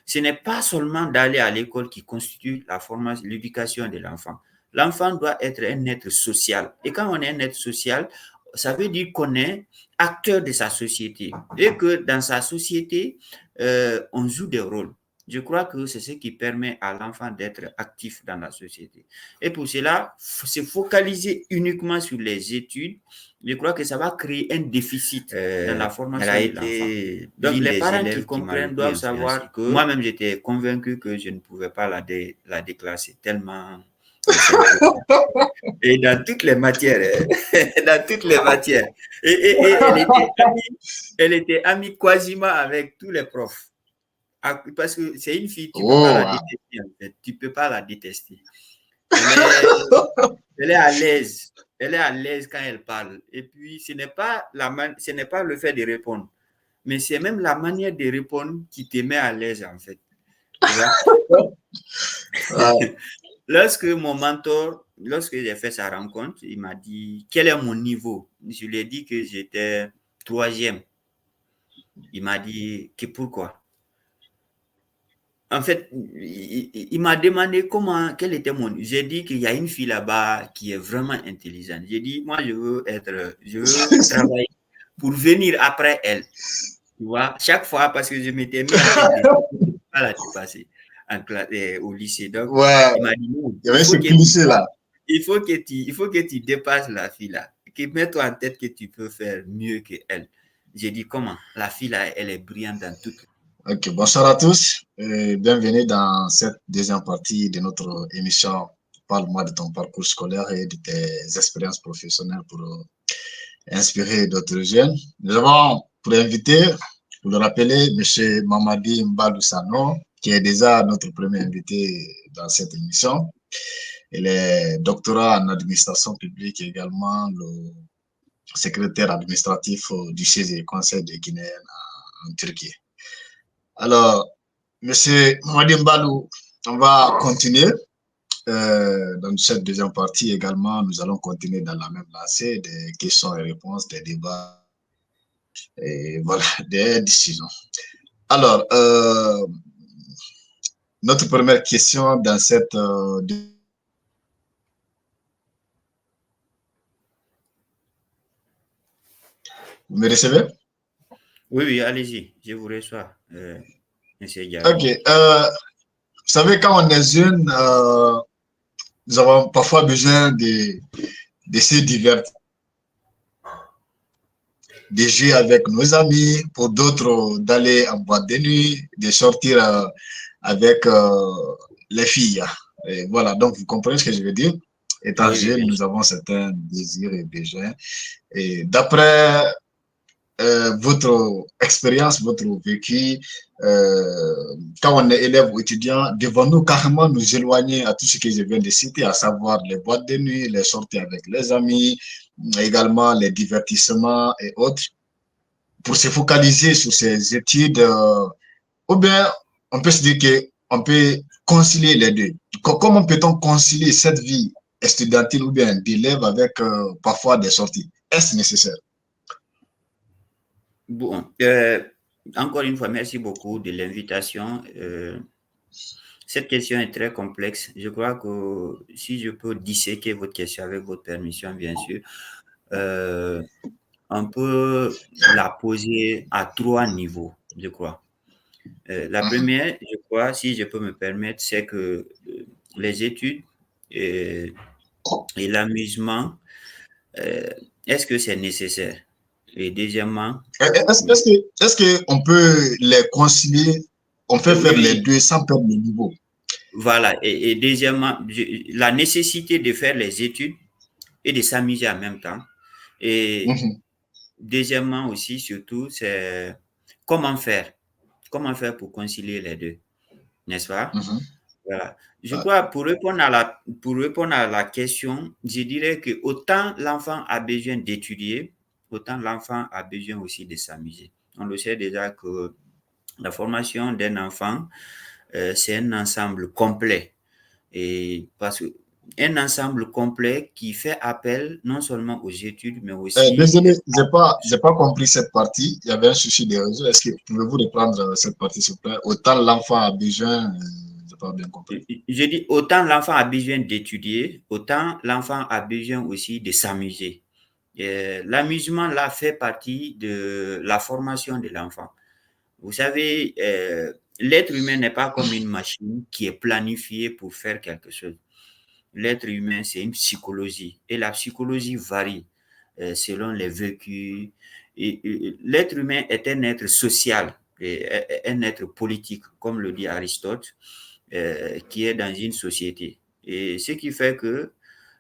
Ce n'est pas seulement d'aller à l'école qui constitue la formation, l'éducation de l'enfant. L'enfant doit être un être social. Et quand on est un être social, ça veut dire qu'on est acteur de sa société et que dans sa société, on joue des rôles. Je crois que c'est ce qui permet à l'enfant d'être actif dans la société. Et pour cela, se focaliser uniquement sur les études, je crois que ça va créer un déficit dans la formation de l'enfant. Donc, les parents qui comprennent doivent savoir que moi-même, j'étais convaincu que je ne pouvais pas la déclasser tellement. Et dans toutes les matières, dans toutes les matières. Et elle était amie quasiment avec tous les profs. Parce que c'est une fille, tu ne peux pas la détester, en fait. Tu ne peux pas la détester. Elle est à l'aise. Elle est à l'aise quand elle parle. Et puis, ce n'est pas le fait de répondre, mais c'est même la manière de répondre qui te met à l'aise, en fait. Tu vois? Lorsque j'ai fait sa rencontre, il m'a dit quel est mon niveau. Je lui ai dit que j'étais 3e. Il m'a dit que pourquoi. En fait, il m'a demandé quel était mon. J'ai dit qu'il y a une fille là-bas qui est vraiment intelligente. J'ai dit, moi, je veux travailler pour venir après elle. Tu vois, chaque fois, parce que je m'étais mis en tête de pas la dépasser au lycée. Donc, il m'a dit, non, il y avait ce cliché là. Il faut que tu dépasses la fille là. Mets-toi en tête que tu peux faire mieux qu'elle. J'ai dit, comment? La fille là, elle est brillante dans tout. Ok, bonsoir à tous. Bienvenue dans cette deuxième partie de notre émission. Parle-moi de ton parcours scolaire et de tes expériences professionnelles pour inspirer d'autres jeunes. Nous avons pour invité, pour le rappeler, M. Mamadi Mbadou Sano, qui est déjà notre premier invité dans cette émission. Il est doctorat en administration publique et également le secrétaire administratif du siège du Conseil de Guinée en Turquie. Alors, Monsieur Mamadi Mbadou, on va continuer. Dans cette deuxième partie également, nous allons continuer dans la même lancée des questions et réponses, des débats et voilà, des décisions. Alors, notre première question dans cette vous me recevez? Oui, allez-y, je vous reçois, monsieur Diallo. Ok, vous savez, quand on est jeune, nous avons parfois besoin de se divertir, de jouer avec nos amis, pour d'autres d'aller en boîte de nuit, de sortir avec les filles. Et voilà, donc vous comprenez ce que je veux dire? Étant jeune, nous avons certains désirs et besoins. Et d'après votre expérience, votre vécu, quand on est élève ou étudiant, devons-nous carrément nous éloigner à tout ce que je viens de citer, à savoir les boîtes de nuit, les sorties avec les amis, également les divertissements et autres, pour se focaliser sur ces études, ou bien on peut se dire qu'on peut concilier les deux. Comment peut-on concilier cette vie estudiantine ou bien d'élève avec parfois des sorties? Est-ce nécessaire? Bon, encore une fois, merci beaucoup de l'invitation. Cette question est très complexe. Je crois que si je peux disséquer votre question avec votre permission, bien sûr, on peut la poser à 3 niveaux, je crois. La première, je crois, si je peux me permettre, c'est que les études et l'amusement, est-ce que c'est nécessaire? Et deuxièmement, Est-ce qu'on peut les concilier? On peut faire les deux sans perdre le niveau. Voilà. Et deuxièmement, la nécessité de faire les études et de s'amuser en même temps. Et deuxièmement aussi, surtout, c'est comment faire. Comment faire pour concilier les deux, n'est-ce pas? Voilà. Je crois, pour répondre à la question, je dirais que autant l'enfant a besoin d'étudier, autant l'enfant a besoin aussi de s'amuser. On le sait déjà que la formation d'un enfant, c'est un ensemble complet. Et parce que un ensemble complet qui fait appel non seulement aux études, mais aussi... Désolé, j'ai pas compris cette partie. Il y avait un souci de réseau. Est-ce que pouvez-vous reprendre cette partie, s'il vous plaît? Autant l'enfant a besoin, j'ai pas bien compris. Je dis, autant l'enfant a besoin d'étudier, autant l'enfant a besoin aussi de s'amuser. L'amusement, là, fait partie de la formation de l'enfant. Vous savez, l'être humain n'est pas comme une machine qui est planifiée pour faire quelque chose. L'être humain, c'est une psychologie. Et la psychologie varie selon les vécus. Et l'être humain est un être social, un être politique, comme le dit Aristote, qui est dans une société. Et ce qui fait que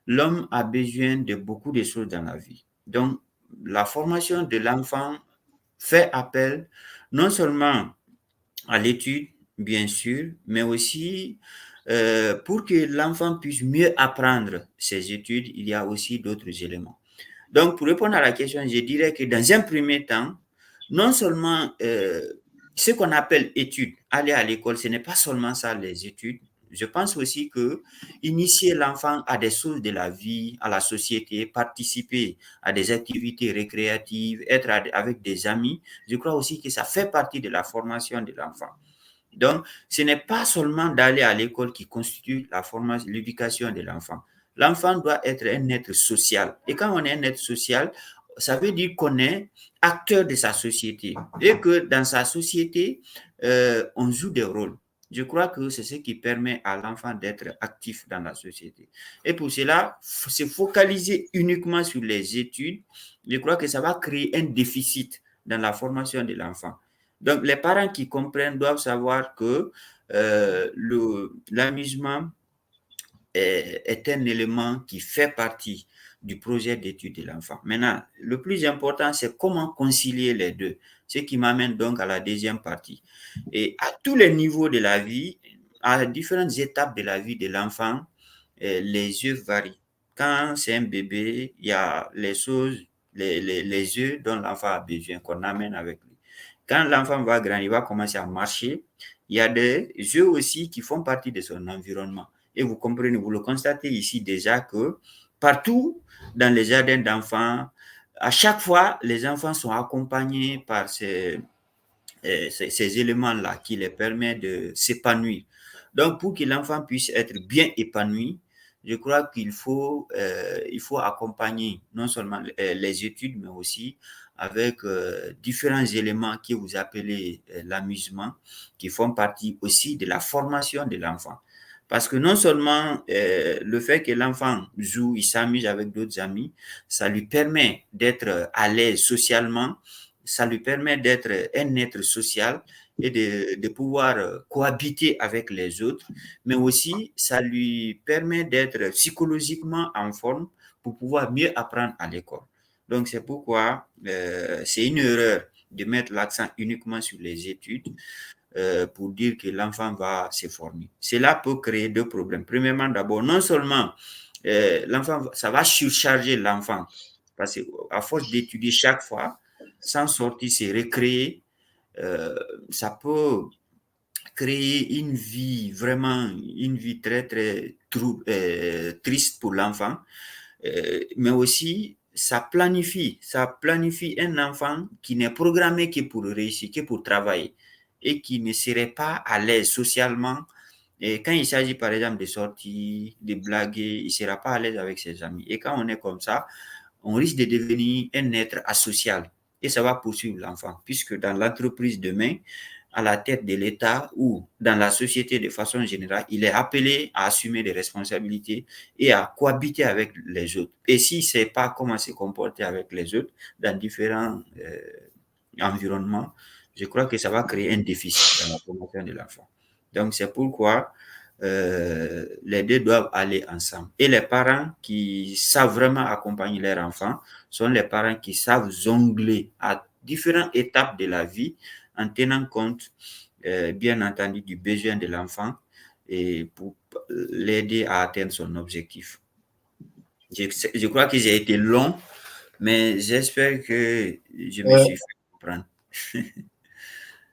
l'homme a besoin de beaucoup de choses dans la vie. Donc, la formation de l'enfant fait appel non seulement à l'étude, bien sûr, mais aussi pour que l'enfant puisse mieux apprendre ses études, il y a aussi d'autres éléments. Donc, pour répondre à la question, je dirais que dans un premier temps, non seulement ce qu'on appelle études, aller à l'école, ce n'est pas seulement ça, les études. Je pense aussi que initier l'enfant à des choses de la vie, à la société, participer à des activités récréatives, être avec des amis, je crois aussi que ça fait partie de la formation de l'enfant. Donc, ce n'est pas seulement d'aller à l'école qui constitue la formation, l'éducation de l'enfant. L'enfant doit être un être social. Et quand on est un être social, ça veut dire qu'on est acteur de sa société et que dans sa société, on joue des rôles. Je crois que c'est ce qui permet à l'enfant d'être actif dans la société. Et pour cela, se focaliser uniquement sur les études, je crois que ça va créer un déficit dans la formation de l'enfant. Donc, les parents qui comprennent doivent savoir que l'amusement est un élément qui fait partie du projet d'étude de l'enfant. Maintenant, le plus important, c'est comment concilier les deux, ce qui m'amène donc à la deuxième partie. Et à tous les niveaux de la vie, à différentes étapes de la vie de l'enfant, les yeux varient. Quand c'est un bébé, il y a les choses, les yeux dont l'enfant a besoin, qu'on amène avec lui. Quand l'enfant va grandir, il va commencer à marcher, il y a des yeux aussi qui font partie de son environnement. Et vous comprenez, vous le constatez ici déjà que partout dans les jardins d'enfants, à chaque fois, les enfants sont accompagnés par ces éléments-là qui les permettent de s'épanouir. Donc, pour que l'enfant puisse être bien épanoui, je crois il faut accompagner non seulement les études, mais aussi avec différents éléments que vous appelez l'amusement, qui font partie aussi de la formation de l'enfant. Parce que non seulement le fait que l'enfant joue, il s'amuse avec d'autres amis, ça lui permet d'être à l'aise socialement, ça lui permet d'être un être social et de pouvoir cohabiter avec les autres, mais aussi ça lui permet d'être psychologiquement en forme pour pouvoir mieux apprendre à l'école. Donc c'est pourquoi c'est une erreur de mettre l'accent uniquement sur les études pour dire que l'enfant va se former. Cela peut créer deux problèmes. Premièrement, d'abord, non seulement l'enfant, ça va surcharger l'enfant, parce qu'à force d'étudier chaque fois, sans sortir, se recréer, ça peut créer une vie, vraiment une vie très, très triste pour l'enfant, mais aussi ça planifie un enfant qui n'est programmé que pour réussir, que pour travailler et qui ne serait pas à l'aise socialement. Et quand il s'agit par exemple de sortir, de blaguer, il ne sera pas à l'aise avec ses amis. Et quand on est comme ça, on risque de devenir un être asocial. Et ça va poursuivre l'enfant, puisque dans l'entreprise demain, à la tête de l'État ou dans la société de façon générale, il est appelé à assumer des responsabilités et à cohabiter avec les autres. Et s'il ne sait pas comment se comporter avec les autres dans différents environnements, je crois que ça va créer un déficit dans la formation de l'enfant. Donc, c'est pourquoi les deux doivent aller ensemble. Et les parents qui savent vraiment accompagner leurs enfants sont les parents qui savent jongler à différentes étapes de la vie en tenant compte, bien entendu, du besoin de l'enfant et pour l'aider à atteindre son objectif. Je crois que j'ai été long, mais j'espère que je me suis fait comprendre.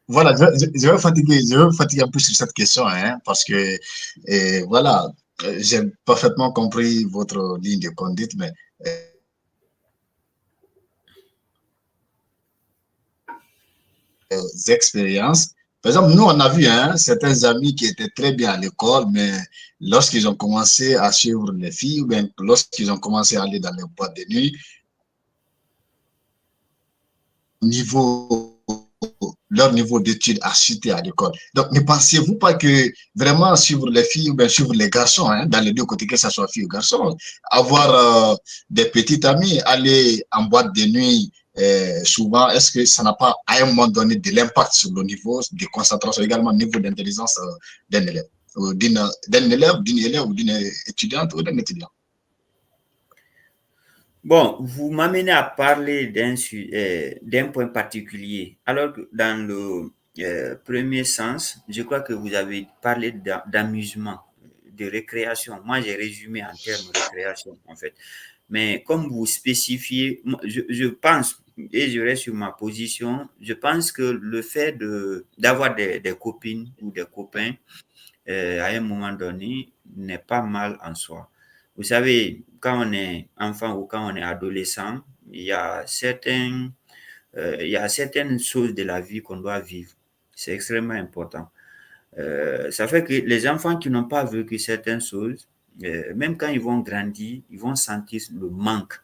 Voilà, je vais fatiguer un peu sur cette question, hein, parce que, voilà, J'ai parfaitement compris votre ligne de conduite, mais expériences. Par exemple, nous, on a vu certains amis qui étaient très bien à l'école, mais lorsqu'ils ont commencé à suivre les filles, ou bien lorsqu'ils ont commencé à aller dans les boîtes de nuit, niveau, leur niveau d'études a chuté à l'école. Donc, ne pensez-vous pas que vraiment suivre les filles ou bien suivre les garçons, dans les deux côtés, que ce soit filles ou garçons, avoir des petites amies, aller en boîte de nuit, souvent, est-ce que ça n'a pas à un moment donné de l'impact sur le niveau de concentration, également le niveau d'intelligence d'un élève, ou d'un élève, d'une élève ou d'une étudiante ou d'un étudiant? Bon, vous m'amenez à parler d'un point particulier, alors que dans le premier sens, je crois que vous avez parlé d'amusement, de récréation. Moi, j'ai résumé en termes récréation, en fait. Mais comme vous spécifiez, je pense, et je reste sur ma position, je pense que le fait d'avoir des copines ou des copains à un moment donné n'est pas mal en soi. Vous savez, quand on est enfant ou quand on est adolescent, il y a certaines choses de la vie qu'on doit vivre. C'est extrêmement important. Ça fait que les enfants qui n'ont pas vécu certaines choses, même quand ils vont grandir, ils vont sentir le manque.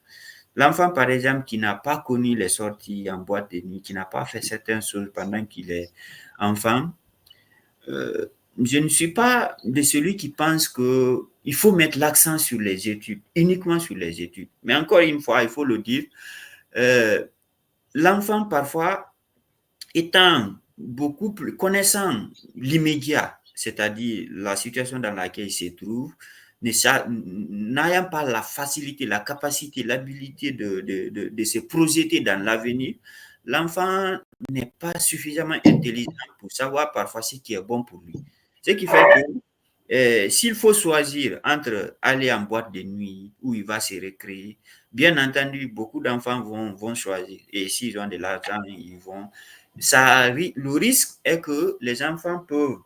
L'enfant, par exemple, qui n'a pas connu les sorties en boîte de nuit, qui n'a pas fait certaines choses pendant qu'il est enfant, euh, je ne suis pas de celui qui pense que il faut mettre l'accent sur les études, uniquement sur les études. Mais encore une fois, il faut le dire, euh, l'enfant parfois étant beaucoup plus connaissant l'immédiat, c'est-à-dire la situation dans laquelle il se trouve, n'ayant pas la facilité, la capacité, l'habilité de se projeter dans l'avenir, l'enfant n'est pas suffisamment intelligent pour savoir parfois ce qui est bon pour lui. Ce qui fait que s'il faut choisir entre aller en boîte de nuit où il va se récréer, bien entendu, beaucoup d'enfants vont choisir. Et s'ils ont de l'argent, ils vont. Le risque est que les enfants peuvent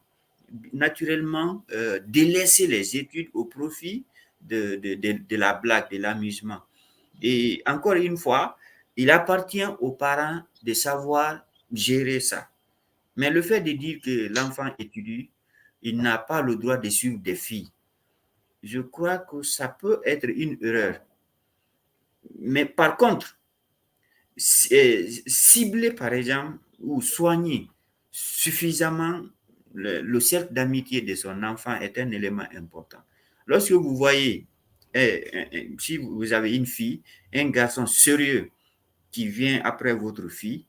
naturellement délaisser les études au profit de la blague, de l'amusement. Et encore une fois, il appartient aux parents de savoir gérer ça. Mais le fait de dire que l'enfant étudie, il n'a pas le droit de suivre des filles, je crois que ça peut être une erreur. Mais par contre, cibler par exemple ou soigner suffisamment le cercle d'amitié de son enfant est un élément important. Lorsque vous voyez, si vous avez une fille, un garçon sérieux qui vient après votre fille,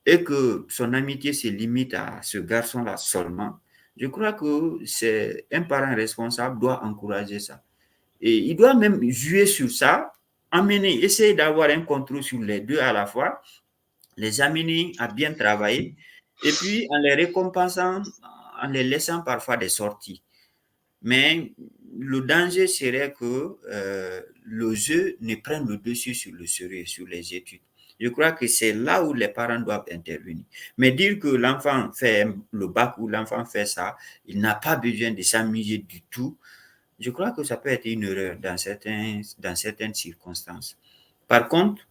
et que son amitié se limite à ce garçon-là seulement, je crois que c'est un parent responsable doit encourager ça. Et il doit même jouer sur ça, essayer d'avoir un contrôle sur les deux à la fois, les amener à bien travailler, et puis en les récompensant, en les laissant parfois des sorties. Mais le danger serait que le jeu ne prenne le dessus sur le sérieux, sur les études. Je crois que c'est là où les parents doivent intervenir. Mais dire que l'enfant fait le bac ou l'enfant fait ça, il n'a pas besoin de s'amuser du tout, je crois que ça peut être une erreur dans certaines circonstances. Par contre,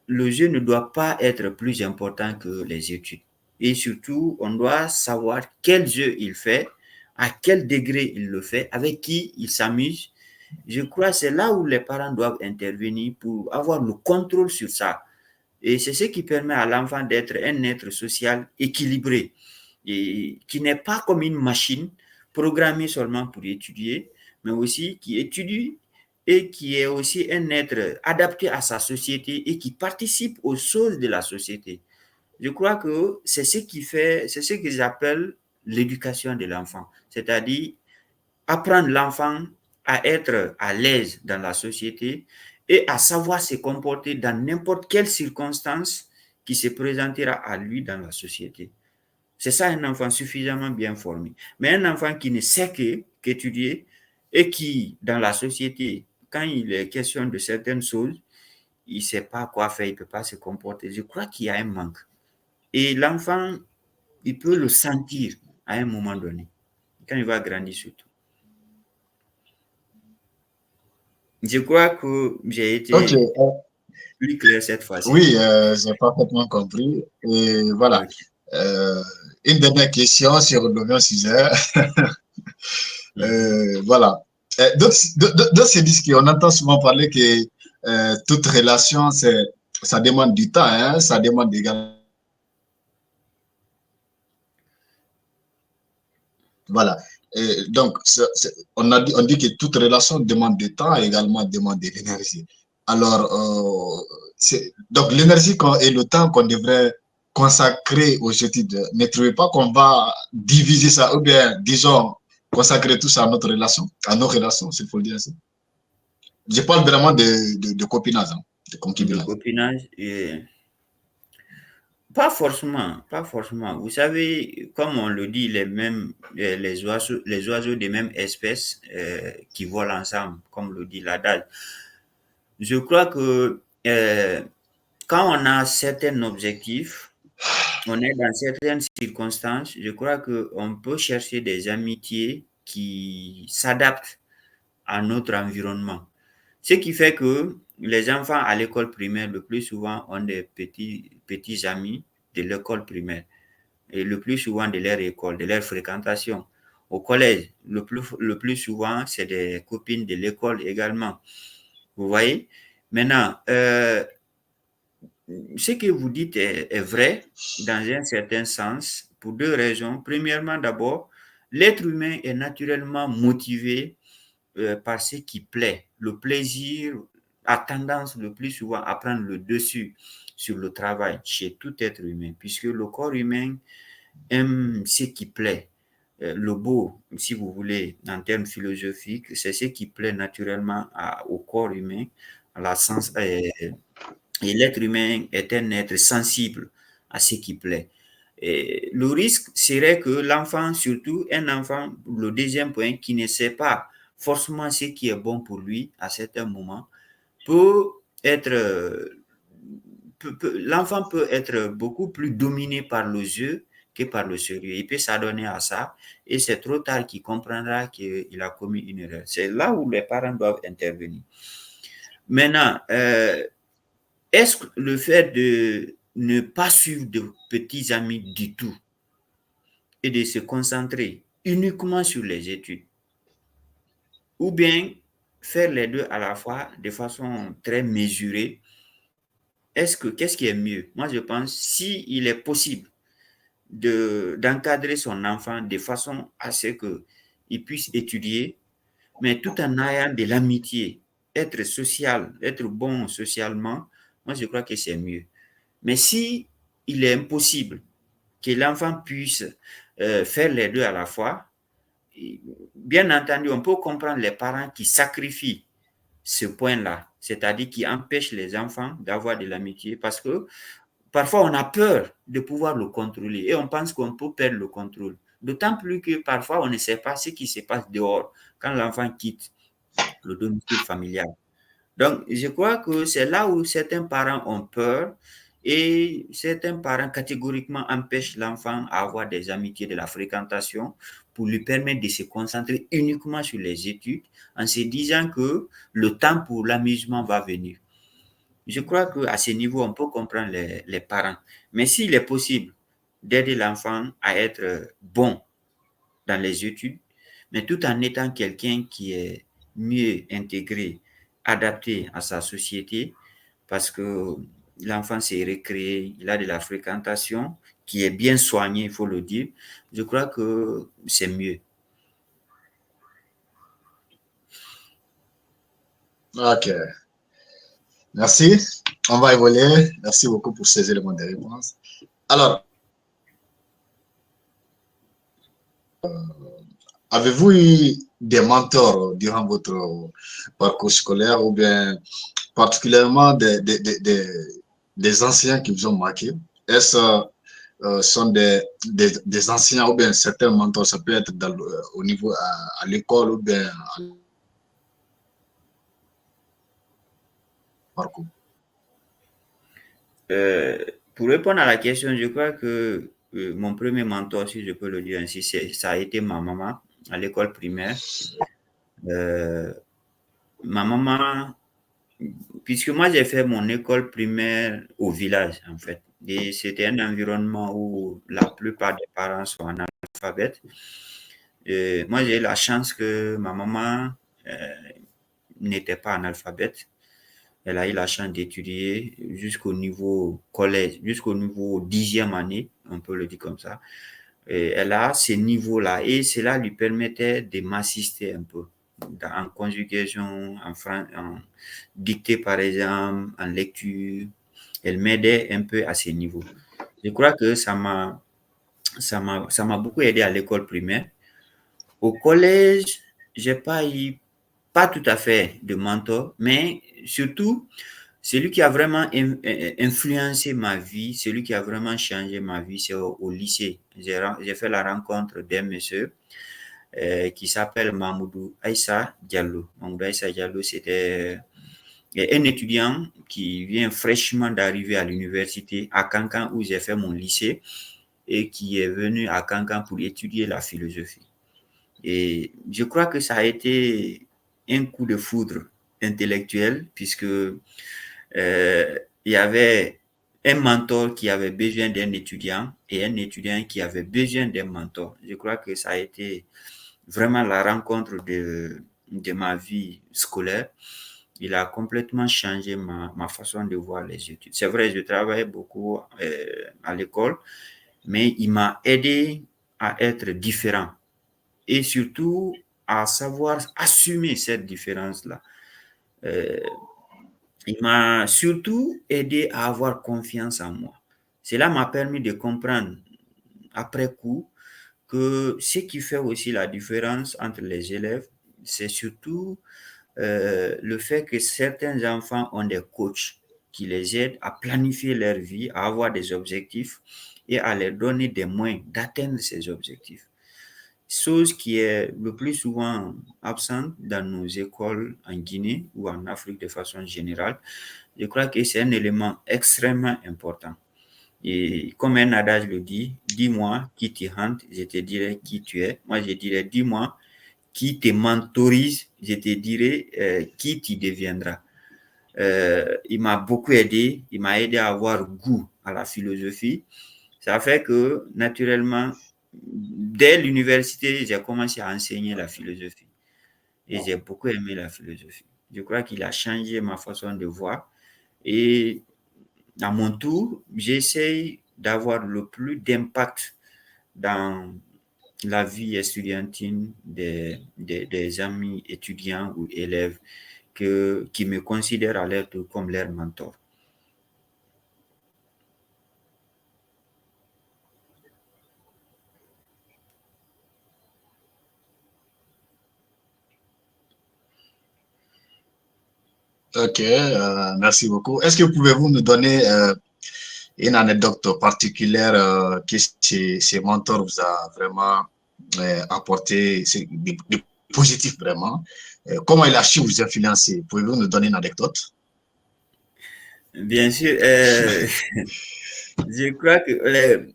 le jeu ne doit pas être plus important que les études. Et surtout, on doit savoir quel jeu il fait, à quel degré il le fait, avec qui il s'amuse. Je crois que c'est là où les parents doivent intervenir pour avoir le contrôle sur ça. Et c'est ce qui permet à l'enfant d'être un être social équilibré et qui n'est pas comme une machine programmée seulement pour étudier, mais aussi qui étudie et qui est aussi un être adapté à sa société et qui participe aux choses de la société. Je crois que c'est ce qui fait, c'est ce qu'ils appellent l'éducation de l'enfant, c'est-à-dire apprendre l'enfant à être à l'aise dans la société et à savoir se comporter dans n'importe quelle circonstance qui se présentera à lui dans la société. C'est ça un enfant suffisamment bien formé. Mais un enfant qui ne sait qu'étudier et qui, dans la société, quand il est question de certaines choses, il ne sait pas quoi faire, il ne peut pas se comporter. Je crois qu'il y a un manque. Et l'enfant, il peut le sentir à un moment donné, quand il va grandir surtout. Je crois que j'ai Ok, été plus clair cette fois-ci. oui, j'ai parfaitement compris. Et voilà. Ok. Euh, une dernière question sur le même sujet. Mhm. Voilà. D'autres se disent qu'on entend souvent parler que toute relation, ça demande du temps, hein, ça demande également. Voilà. Et donc, on dit que toute relation demande du temps et également demande de l'énergie. Alors, donc l'énergie et le temps qu'on devrait consacrer aux études, ne trouvez pas qu'on va diviser ça, ou bien, disons, consacrer tout ça à notre relation, à nos relations, s'il faut le dire ainsi. Je parle vraiment de copinage, hein, de De concubinage. copinage, pas forcément, pas forcément. Vous savez, comme on le dit, les oiseaux des mêmes espèces qui volent ensemble, comme le dit l'adage. Je crois que quand on a certains objectifs, on est dans certaines circonstances, je crois qu'on peut chercher des amitiés qui s'adaptent à notre environnement. Ce qui fait que les enfants à l'école primaire, le plus souvent, ont des petits amis de l'école primaire et le plus souvent de leur école, de leur fréquentation. Au collège, le plus souvent, c'est des copines de l'école également. Vous voyez? Maintenant, ce que vous dites est vrai dans un certain sens pour deux raisons. Premièrement, d'abord, l'être humain est naturellement motivé par ce qui plaît. Le plaisir a tendance le plus souvent à prendre le dessus sur le travail chez tout être humain, puisque le corps humain aime ce qui plaît. Le beau, si vous voulez, en termes philosophiques, c'est ce qui plaît naturellement au corps humain, à la sens, et l'être humain est un être sensible à ce qui plaît. Et le risque serait que l'enfant, surtout un enfant, le deuxième point, qui ne sait pas forcément ce qui est bon pour lui à certains moments, peut être, l'enfant peut être beaucoup plus dominé par le jeu que par le sérieux. Il peut s'adonner à ça et c'est trop tard qu'il comprendra qu'il a commis une erreur. C'est là où les parents doivent intervenir. Maintenant, est-ce que le fait de ne pas suivre de petits amis du tout et de se concentrer uniquement sur les études, ou bien faire les deux à la fois de façon très mesurée, qu'est-ce qui est mieux? Moi, je pense si il est possible d'encadrer son enfant de façon à ce qu'il puisse étudier, mais tout en ayant de l'amitié, être social, être bon socialement, moi, je crois que c'est mieux. Mais si il est impossible que l'enfant puisse faire les deux à la fois, bien entendu, on peut comprendre les parents qui sacrifient ce point-là, c'est-à-dire qui empêchent les enfants d'avoir de l'amitié parce que parfois on a peur de pouvoir le contrôler et on pense qu'on peut perdre le contrôle. D'autant plus que parfois on ne sait pas ce qui se passe dehors quand l'enfant quitte le domicile familial. Donc, je crois que c'est là où certains parents ont peur et certains parents catégoriquement empêchent l'enfant à avoir des amitiés, de la fréquentation pour lui permettre de se concentrer uniquement sur les études en se disant que le temps pour l'amusement va venir. Je crois qu'à ce niveau, on peut comprendre les parents. Mais s'il est possible d'aider l'enfant à être bon dans les études, mais tout en étant quelqu'un qui est mieux intégré, adapté à sa société, parce que l'enfant s'est recréé, il a de la fréquentation qui est bien soignée, il faut le dire. Je crois que c'est mieux. Ok, merci. On va évoluer. Merci beaucoup pour ces éléments de réponse. Alors, avez-vous eu des mentors durant votre parcours scolaire ou bien particulièrement des anciens qui vous ont marqué? Est-ce sont des anciens ou bien certains mentors, ça peut être au niveau à l'école ou bien à parcours? Euh, pour répondre à la question, je crois que mon premier mentor, si je peux le dire ainsi, ça a été ma maman à l'école primaire. Euh, ma maman, puisque moi j'ai fait mon école primaire au village en fait, et c'était un environnement où la plupart des parents sont analphabètes. Et moi j'ai eu la chance que ma maman euh, n'était pas analphabète. Elle a eu la chance d'étudier jusqu'au niveau collège, jusqu'au niveau 10e année, on peut le dire comme ça. Et elle a ces niveaux-là et cela lui permettait de m'assister un peu en conjugation, en dictée par exemple, en lecture. Elle m'aidait un peu à ces niveaux. Je crois que ça m'a beaucoup aidé à l'école primaire. Au collège, j'ai pas eu, pas tout à fait de mentor, mais surtout, celui qui a vraiment influencé ma vie, celui qui a vraiment changé ma vie, c'est au lycée. J'ai fait la rencontre d'un monsieur qui s'appelle Mamoudou Aïssa Diallo. Mamoudou Aïssa Diallo, c'était un étudiant qui vient fraîchement d'arriver à l'université à Cancan où j'ai fait mon lycée et qui est venu à Cancan pour étudier la philosophie. Et je crois que ça a été un coup de foudre intellectuel puisque il y avait un mentor qui avait besoin d'un étudiant et un étudiant qui avait besoin d'un mentor. Je crois que ça a été vraiment la rencontre de ma vie scolaire. Il a complètement changé ma façon de voir les études. C'est vrai, je travaillais beaucoup à l'école, mais il m'a aidé à être différent et surtout à savoir assumer cette différence-là. Euh, il m'a surtout aidé à avoir confiance en moi. Cela m'a permis de comprendre après coup que ce qui fait aussi la différence entre les élèves, c'est surtout le fait que certains enfants ont des coachs qui les aident à planifier leur vie, à avoir des objectifs et à leur donner des moyens d'atteindre ces objectifs. Chose qui est le plus souvent absente dans nos écoles en Guinée ou en Afrique de façon générale. Je crois que c'est un élément extrêmement important. Et comme un adage le dit, dis-moi qui te hante, je te dirai qui tu es. Moi, je dirais, dis-moi qui te mentorise, je te dirai qui tu deviendras. Il m'a beaucoup aidé, il m'a aidé à avoir goût à la philosophie. Ça fait que, naturellement, dès l'université, j'ai commencé à enseigner la philosophie. Et j'ai beaucoup aimé la philosophie. Je crois qu'il a changé ma façon de voir. Et à mon tour, j'essaye d'avoir le plus d'impact dans la vie estudiantine des amis étudiants ou élèves qui me considèrent à l'aide comme leur mentor. Ok, merci beaucoup. Est-ce que pouvez-vous nous donner une anecdote particulière que ces mentors vous a vraiment apporté de positif vraiment? Comment il a su vous influencer? Pouvez-vous nous donner une anecdote? Bien sûr, je crois que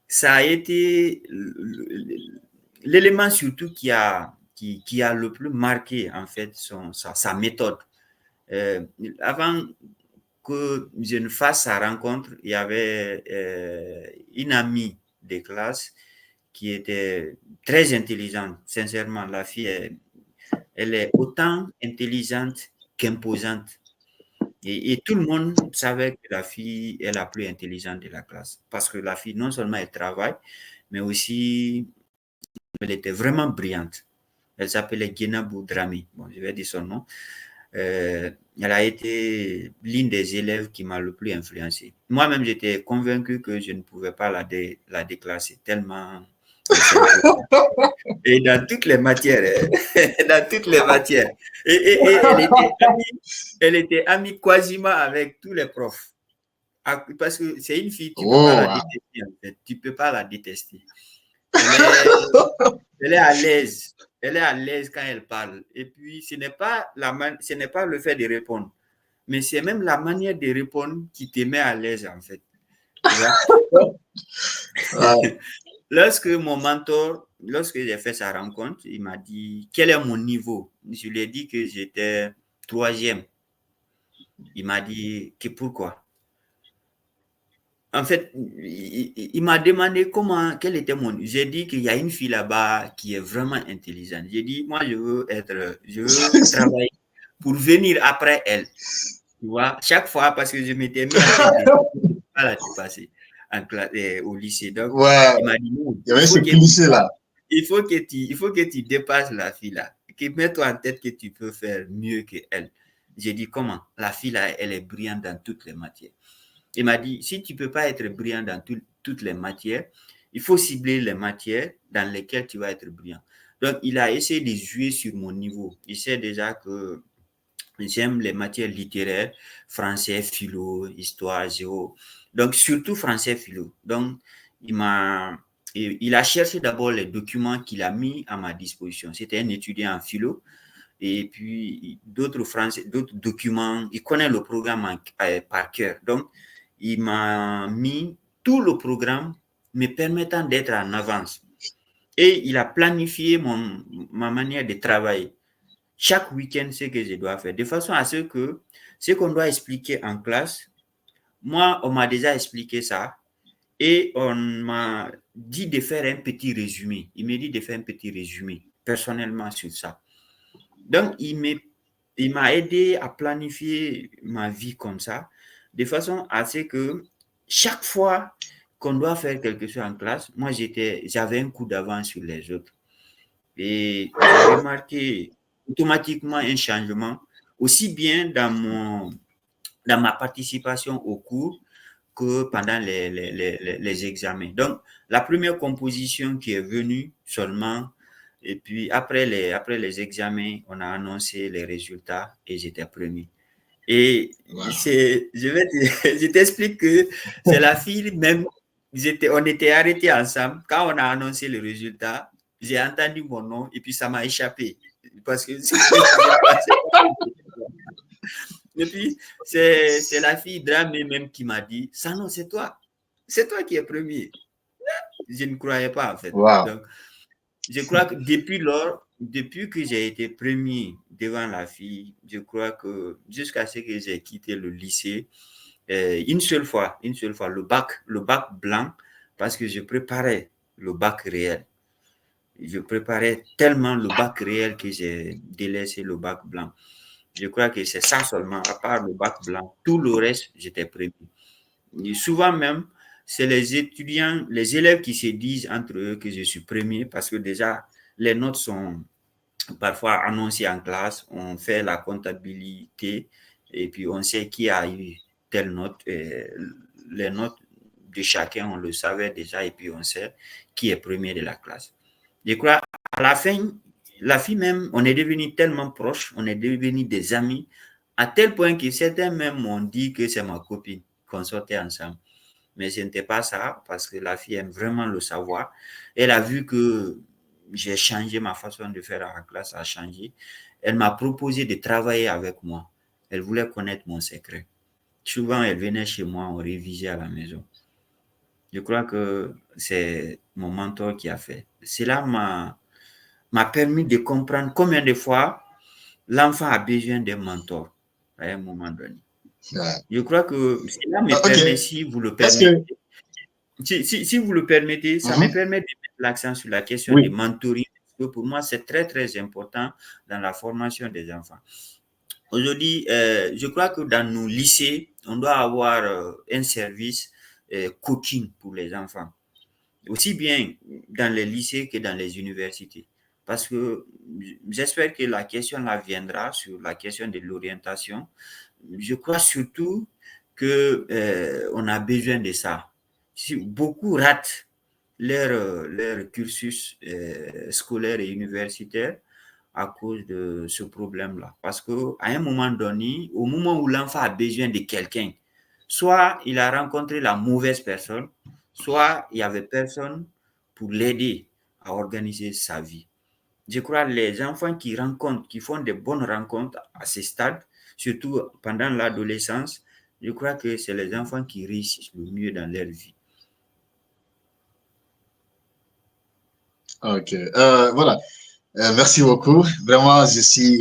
ça a été l'élément surtout qui a le plus marqué en fait sa méthode. Avant que je ne fasse sa rencontre, il y avait une amie de classe qui était très intelligente. Sincèrement, la fille, elle est autant intelligente qu'imposante. Et tout le monde savait que la fille est la plus intelligente de la classe. Parce que la fille, non seulement elle travaille, mais aussi elle était vraiment brillante. Elle s'appelait Gina Boudrami. Bon, je vais dire son nom. Elle a été l'une des élèves qui m'a le plus influencé. Moi-même, j'étais convaincu que je ne pouvais pas la déclasser tellement elle s'imposait. Et dans toutes les matières, dans toutes les matières. Et elle était amie quasiment avec tous les profs. Parce que c'est une fille, tu ne peux pas Oh, la wow. détester, en fait. Tu ne peux pas la détester. Elle est, elle est à l'aise. Elle est à l'aise quand elle parle. Et puis, ce n'est pas le fait de répondre, mais c'est même la manière de répondre qui te met à l'aise, en fait. Tu vois? Lorsque j'ai fait sa rencontre, il m'a dit quel est mon niveau. Je lui ai dit que j'étais troisième. Il m'a dit que pourquoi. En fait, il m'a demandé quel était mon. J'ai dit qu'il y a une fille là-bas qui est vraiment intelligente. J'ai dit, moi, je veux travailler pour venir après elle. Tu vois, chaque fois, parce que je m'étais mis en tête de voilà, tu passais au lycée. Donc, Ouais, il m'a dit, non, il y avait ce cliché-là. il faut que tu dépasses la fille là. Mets-toi en tête que tu peux faire mieux qu'elle. J'ai dit, comment? La fille là, elle est brillante dans toutes les matières. Il m'a dit, si tu ne peux pas être brillant dans toutes les matières, il faut cibler les matières dans lesquelles tu vas être brillant. Donc, il a essayé de jouer sur mon niveau. Il sait déjà que j'aime les matières littéraires, français, philo, histoire, géo. Donc, surtout français, philo. Donc, il a cherché d'abord les documents qu'il a mis à ma disposition. C'était un étudiant en philo. Et puis, d'autres documents. Il connaît le programme par cœur. Donc, il m'a mis tout le programme me permettant d'être en avance. Et il a planifié ma manière de travailler. Chaque week-end, ce que je dois faire, de façon à ce que ce qu'on doit expliquer en classe, moi, on m'a déjà expliqué ça et on m'a dit de faire un petit résumé. Il m'a dit de faire un petit résumé personnellement sur ça. Donc, il m'a aidé à planifier ma vie comme ça, de façon à ce que chaque fois qu'on doit faire quelque chose en classe, moi, j'avais un coup d'avance sur les autres. Et j'ai remarqué automatiquement un changement, aussi bien dans ma participation au cours que pendant les examens. Donc, la première composition qui est venue seulement, et puis après les examens, on a annoncé les résultats et j'étais premier. Et Wow. je t'explique que c'est la fille même, on était arrêtés ensemble. Quand on a annoncé le résultat, j'ai entendu mon nom et puis ça m'a échappé. Parce que et puis, c'est la fille Dramé même qui m'a dit, Sano, c'est toi. C'est toi qui es premier. Je ne croyais pas, en fait. Wow. Donc, je crois que depuis que j'ai été premier devant la fille, je crois que jusqu'à ce que j'ai quitté le lycée, une seule fois, le bac blanc, parce que je préparais le bac réel. Je préparais tellement le bac réel que j'ai délaissé le bac blanc. Je crois que c'est ça seulement, à part le bac blanc. Tout le reste, j'étais premier. Et souvent même, c'est les étudiants, les élèves qui se disent entre eux que je suis premier parce que déjà, les notes sont parfois annoncées en classe, on fait la comptabilité et puis on sait qui a eu telle note. Les notes de chacun, on le savait déjà et puis on sait qui est premier de la classe. Je crois, à la fin, la fille même, on est devenus tellement proches, on est devenus des amis, à tel point que certains même m'ont dit que c'est ma copine, qu'on sortait ensemble. Mais ce n'était pas ça, parce que la fille aime vraiment le savoir. Elle a vu que j'ai changé, ma façon de faire à la classe a changé. Elle m'a proposé de travailler avec moi. Elle voulait connaître mon secret. Souvent, elle venait chez moi, on révisait à la maison. Je crois que c'est mon mentor qui a fait. Cela m'a permis de comprendre combien de fois l'enfant a besoin d'un mentor à un moment donné. Ouais. Je crois que cela me Ok. permet, si vous le Est-ce permettez, que... si vous le permettez, ça me permet de mettre l'accent sur la question de Oui. mentoring, parce que pour moi, c'est très, très important dans la formation des enfants. Aujourd'hui, je crois que dans nos lycées, on doit avoir un service coaching pour les enfants, aussi bien dans les lycées que dans les universités. Parce que j'espère que la question là viendra sur la question de l'orientation. Je crois surtout que on a besoin de ça. Si beaucoup ratent leur cursus scolaire et universitaire à cause de ce problème-là. Parce qu'à un moment donné, au moment où l'enfant a besoin de quelqu'un, soit il a rencontré la mauvaise personne, soit il n'y avait personne pour l'aider à organiser sa vie. Je crois que les enfants qui font de bonnes rencontres à ce stade, surtout pendant l'adolescence, je crois que c'est les enfants qui réussissent le mieux dans leur vie. Ok. Voilà. Merci beaucoup. Vraiment,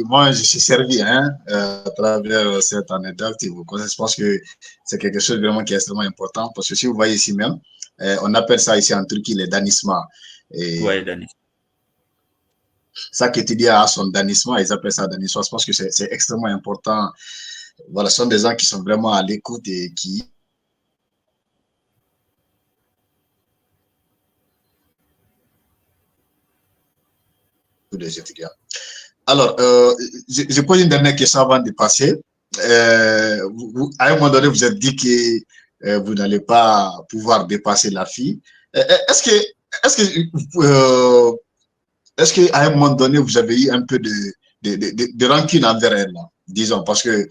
moi, je suis servi hein, à travers cette anecdote. Je pense que c'est quelque chose vraiment qui est extrêmement important parce que si vous voyez ici même, on appelle ça ici en Turquie les danisma. Et Ouais, Dani. ça que tu dis à son danisma, ils appellent ça danisma. Je pense que c'est extrêmement important. Voilà, ce sont des gens qui sont vraiment à l'écoute et qui des étudiants. Alors, je pose une dernière question avant de passer. À un moment donné, vous êtes dit que vous n'allez pas pouvoir dépasser la fille. Est-ce que, est-ce que, est-ce qu'à un moment donné, vous avez eu un peu de rancune envers elle, là, disons, parce que